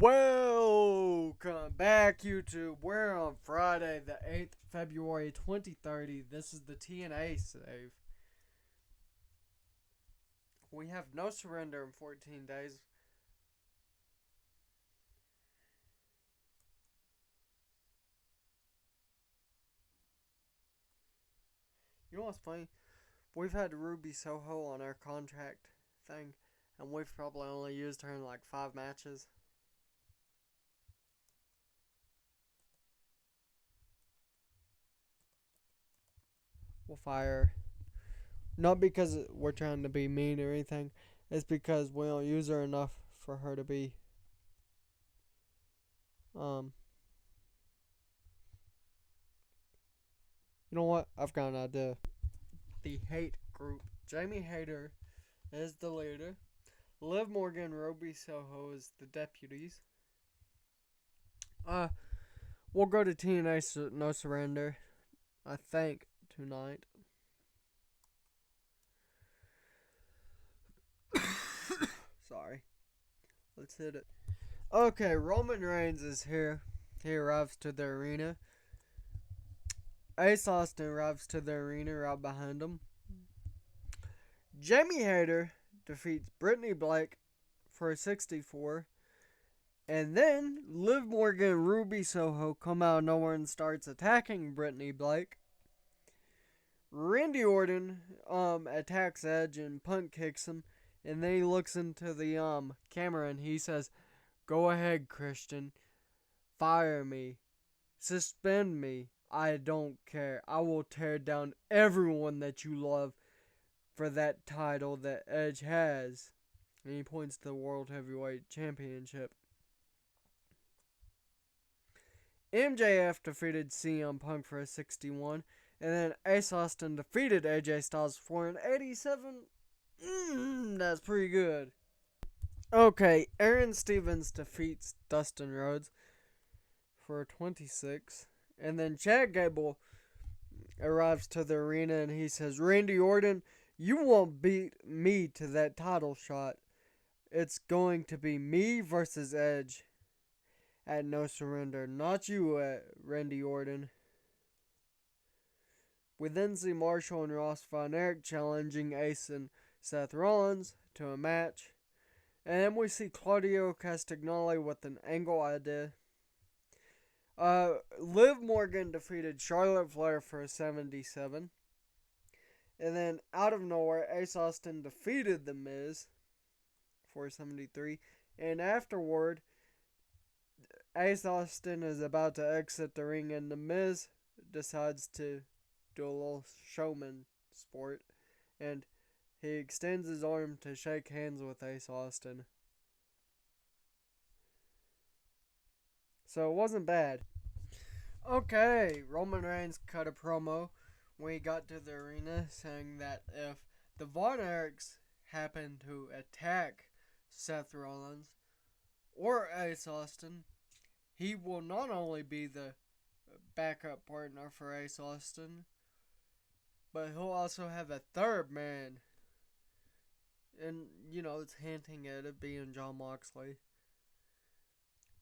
Welcome back, YouTube. We're on Friday, the 8th February 2030. This is the TNA save. We have no surrender in 14 days. You know what's funny? We've had Ruby Soho on our contract thing, and we've probably only used her in like 5 matches. We'll fire her. Not because we're trying to be mean or anything. It's because we don't use her enough for her to be you know what? I've got an idea. The Hate Group. Jamie Hayter is the leader. Liv Morgan and Ruby Soho is the deputies. We'll go to TNA No Surrender, I think, tonight. Sorry. Let's hit it. Okay, Roman Reigns is here. He arrives to the arena. Ace Austin arrives to the arena right behind him. Jamie Hayter defeats Brittany Blake for a 64. And then Liv Morgan and Ruby Soho come out of nowhere and starts attacking Brittany Blake. Randy Orton attacks Edge and punt kicks him. And then he looks into the camera and he says, "Go ahead, Christian. Fire me. Suspend me. I don't care. I will tear down everyone that you love for that title that Edge has." And he points to the World Heavyweight Championship. MJF defeated CM Punk for a 61. And then Ace Austin defeated AJ Styles for an 87. That's pretty good. Okay, Aaron Stevens defeats Dustin Rhodes for a 26. And then Chad Gable arrives to the arena and he says, "Randy Orton, you won't beat me to that title shot. It's going to be me versus Edge at No Surrender, not you, Randy Orton." We then see Marshall and Ross Von Erich challenging Ace and Seth Rollins to a match. And then we see Claudio Castagnoli with an angle idea. Liv Morgan defeated Charlotte Flair for a 77. And then out of nowhere, Ace Austin defeated The Miz for a 73. And afterward, Ace Austin is about to exit the ring and The Miz decides to do a little showman sport. And he extends his arm to shake hands with Ace Austin. So it wasn't bad. Okay, Roman Reigns cut a promo when he got to the arena saying that if the Von Erichs happen to attack Seth Rollins or Ace Austin, he will not only be the backup partner for Ace Austin, but he'll also have a third man. And, it's hinting at it being Jon Moxley.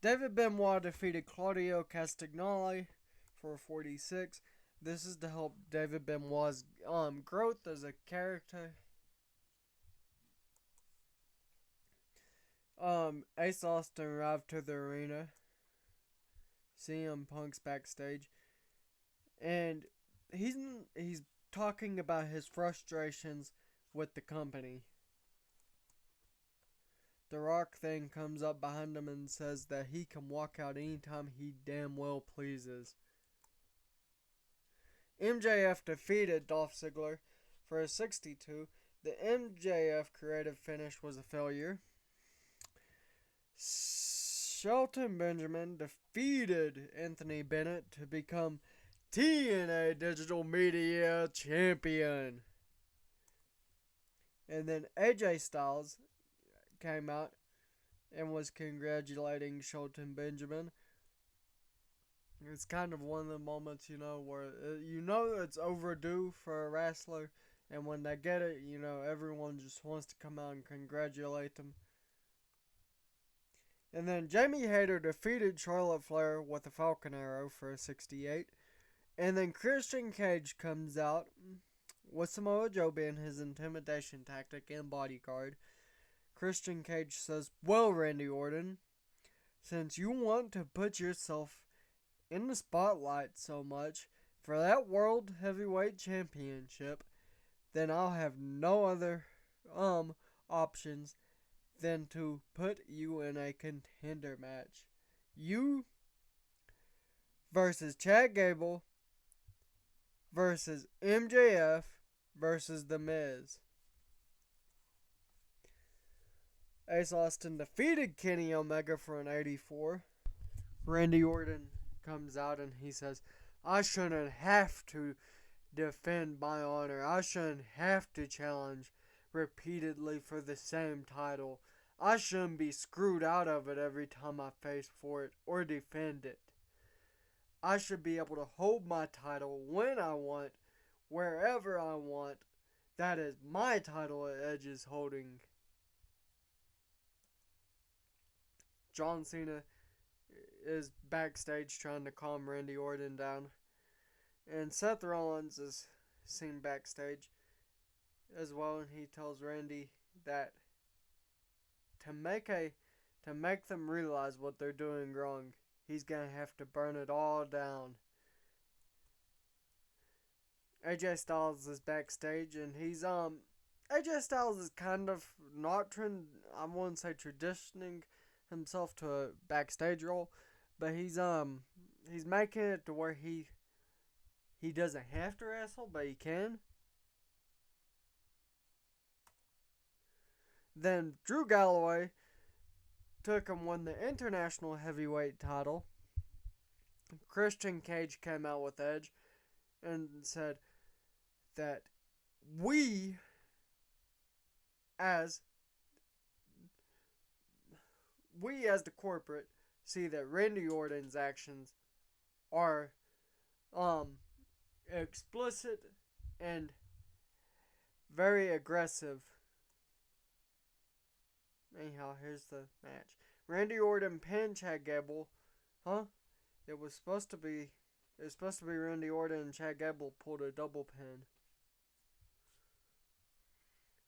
David Benoit defeated Claudio Castagnoli for 46. This is to help David Benoit's growth as a character. Ace Austin arrived to the arena. CM Punk's backstage. And he's talking about his frustrations with the company. The Rock thing comes up behind him and says that he can walk out anytime he damn well pleases. MJF defeated Dolph Ziggler for a 62. The MJF creative finish was a failure. Shelton Benjamin defeated Anthony Bennett to become TNA Digital Media Champion. And then AJ Styles came out and was congratulating Shelton Benjamin. It's kind of one of the moments, where it's overdue for a wrestler, and when they get it, everyone just wants to come out and congratulate them. And then Jamie Hayter defeated Charlotte Flair with a Falcon Arrow for a 68. And then Christian Cage comes out with Samoa Joe being his intimidation tactic and bodyguard. Christian Cage says, "Well, Randy Orton, since you want to put yourself in the spotlight so much for that World Heavyweight Championship, then I'll have no other options than to put you in a contender match. You versus Chad Gable versus MJF versus The Miz." Ace Austin defeated Kenny Omega for an 84. Randy Orton comes out and he says, "I shouldn't have to defend my honor. I shouldn't have to challenge repeatedly for the same title. I shouldn't be screwed out of it every time I face for it or defend it. I should be able to hold my title when I want, wherever I want. That is my title Edge is holding." John Cena is backstage trying to calm Randy Orton down. And Seth Rollins is seen backstage as well, and he tells Randy that to make them realize what they're doing wrong, he's gonna have to burn it all down. AJ Styles is backstage, and AJ Styles is kind of not I wouldn't say traditioning himself to a backstage role, but he's making it to where he doesn't have to wrestle, but he can. Then Drew Galloway took and won the International Heavyweight title. Christian Cage came out with Edge and said that we as the corporate see that Randy Orton's actions are explicit and very aggressive. Anyhow, here's the match. Randy Orton pinned Chad Gable. It was supposed to be Randy Orton and Chad Gable pulled a double pin.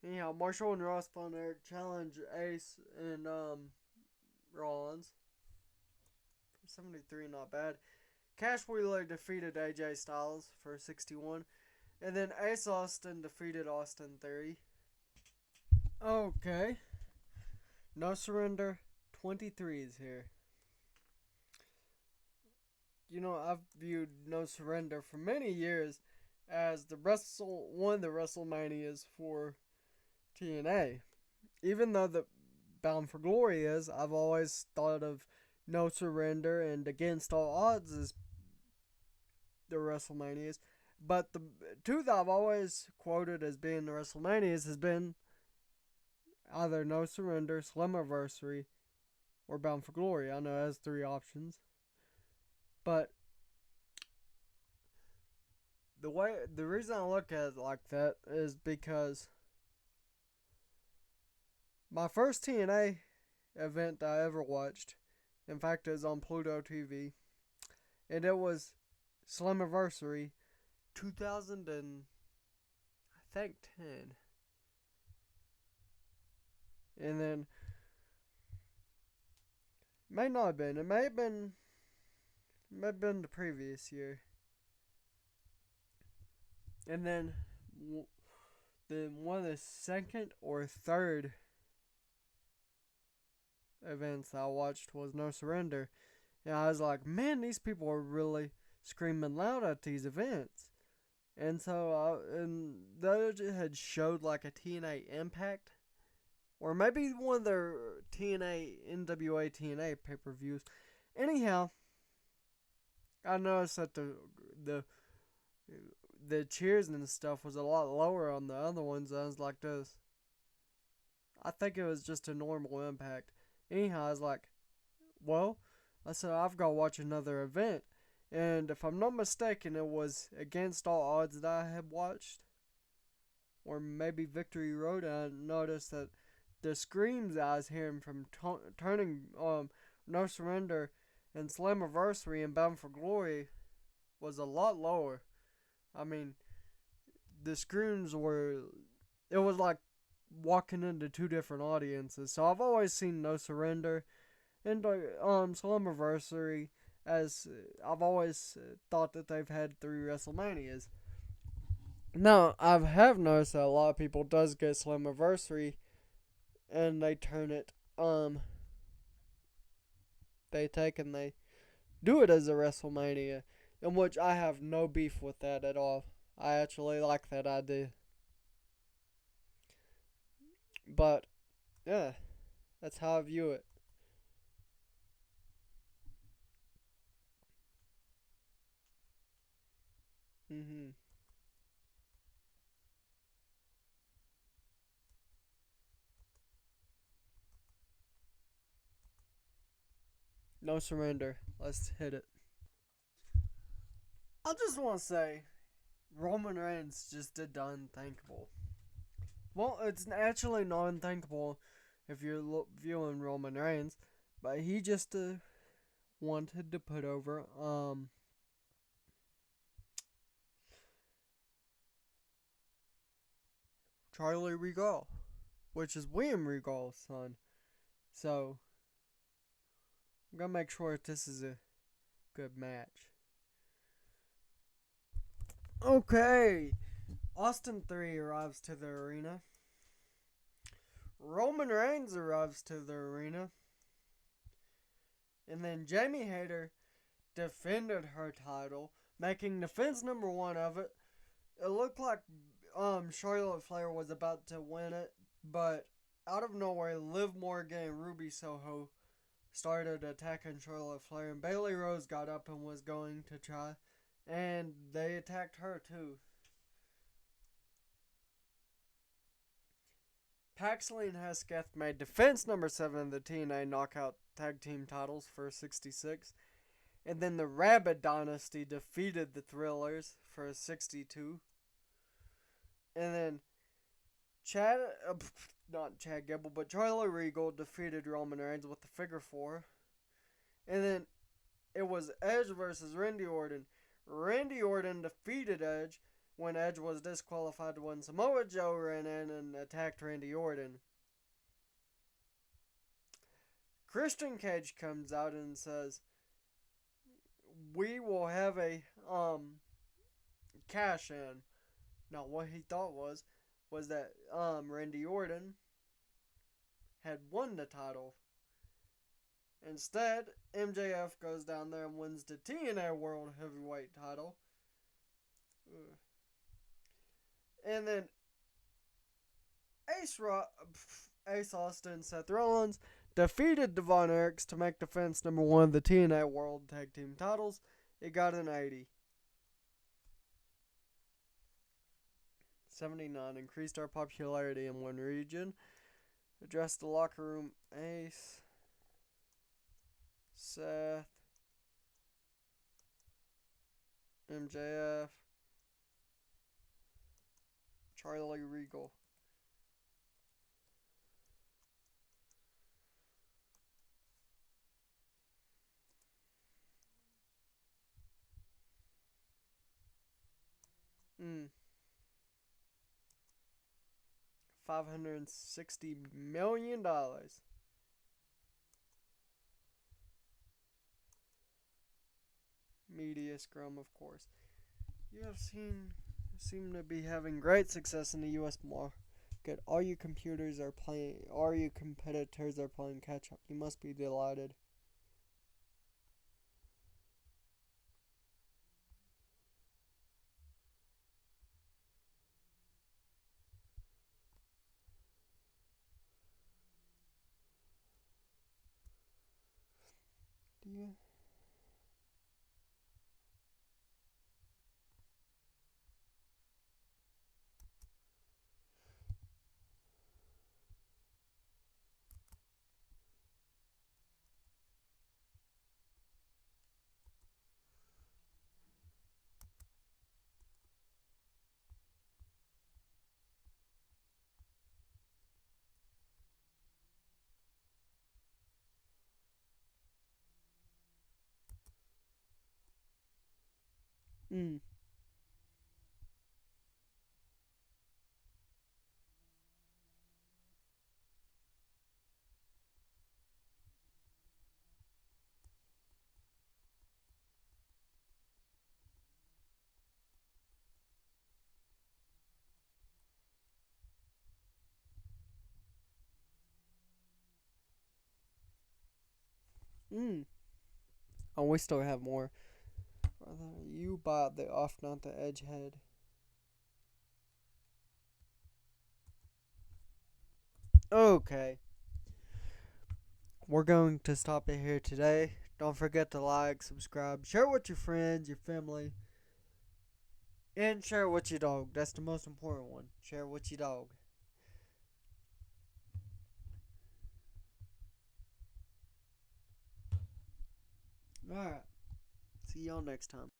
Anyhow, Marshall and Ross Von Erich challenge Ace and Rollins. 73, not bad. Cash Wheeler defeated AJ Styles for 61. And then Ace Austin defeated Austin Theory. Okay. No Surrender 23 is here. You know, I've viewed No Surrender for many years as one of the WrestleManias for TNA. Even though the Bound for Glory is, I've always thought of No Surrender and Against All Odds as the WrestleManias. But the two that I've always quoted as being the WrestleManias has been either No Surrender, Slammiversary, or Bound for Glory. I know it has 3 options. But the reason I look at it like that is because my first TNA event I ever watched, in fact, it was on Pluto TV, and it was Slammiversary 2010. And then may not have been. It may have been the previous year. And then one of the second or third events I watched was No Surrender. And I was like, man, these people are really screaming loud at these events. And so those had showed like a TNAiMPACT, or maybe one of their NWA TNA pay-per-views. Anyhow, I noticed that the cheers and stuff was a lot lower on the other ones. I was like, this. I think it was just a normal impact. Anyhow, I was like, well, I said, I've got to watch another event. And if I'm not mistaken, it was Against All Odds that I had watched. Or maybe Victory Road. And I noticed that the screams I was hearing from turning No Surrender and Slammiversary and Bound for Glory was a lot lower. I mean, the screams were. It was like walking into two different audiences. So I've always seen No Surrender and Slammiversary as I've always thought that they've had 3 WrestleManias. Now I have noticed that a lot of people does get Slammiversary and they turn it they take and they do it as a WrestleMania, in which I have no beef with that at all. I actually like that idea. But yeah, that's how I view it. Mhm. No surrender. Let's hit it. I just want to say, Roman Reigns just did the unthinkable. Well, it's actually not unthinkable if you're viewing Roman Reigns, but he just wanted to put over Charlie Regal, which is William Regal's son. So I'm gonna make sure that this is a good match. Okay, Austin 3 arrives to the arena. Roman Reigns arrives to the arena. And then Jamie Hayter defended her title, making defense number 1 of it. It looked like Charlotte Flair was about to win it, but out of nowhere, Liv Morgan and Ruby Soho started attacking Charlotte Flair, and Bayley Rose got up and was going to try, and they attacked her too. Paxley and Hesketh made defense number 7 of the TNA Knockout Tag Team titles for 66. And then the Rabbit Dynasty defeated the Thrillers for 62. And then not Chad Gable, but Charlie Regal defeated Roman Reigns with the figure 4. And then it was Edge versus Randy Orton. Randy Orton defeated Edge when Edge was disqualified when Samoa Joe ran in and attacked Randy Orton. Christian Cage comes out and says, "We will have a cash in." Now, what he thought was that Randy Orton had won the title. Instead, MJF goes down there and wins the TNA World Heavyweight title. And then Ace Austin and Seth Rollins defeated the Von Erichs to make defense number 1 of the TNA World Tag Team titles. It got an 80. 79 increased our popularity in one region. Addressed the locker room. Ace, Seth, MJF, Charlie Regal. $560 million. Media scrum, of course. You have seem to be having great success in the U.S. market. All you competitors are playing catch up. You must be delighted. Do you? Mm. Mm. Oh, we still have more. Brother, you bought the off, not the edge head. Okay. We're going to stop it here today. Don't forget to like, subscribe, share with your friends, your family, and share with your dog. That's the most important one. Share with your dog. Alright. See y'all next time.